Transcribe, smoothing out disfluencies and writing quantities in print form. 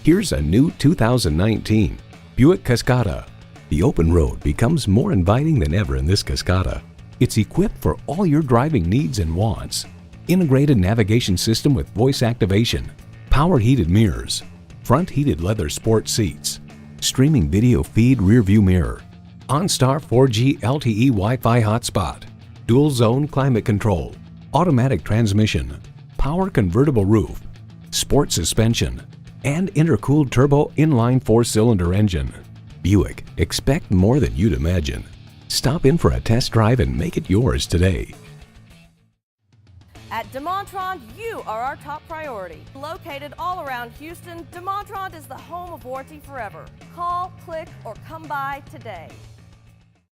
Here's a new 2019 Buick Cascada. The open road becomes more inviting than ever in this Cascada. It's equipped for all your driving needs and wants. Integrated navigation system with voice activation, power heated mirrors, front heated leather sport seats, streaming video feed rear view mirror, OnStar 4G LTE Wi-Fi hotspot, dual zone climate control, automatic transmission, power convertible roof, sport suspension, and intercooled turbo inline 4-cylinder engine. Buick, expect more than you'd imagine. Stop in for a test drive and make it yours today. At DeMontrond, you are our top priority. Located all around Houston, DeMontrond is the home of warranty forever. Call, click, or come by today.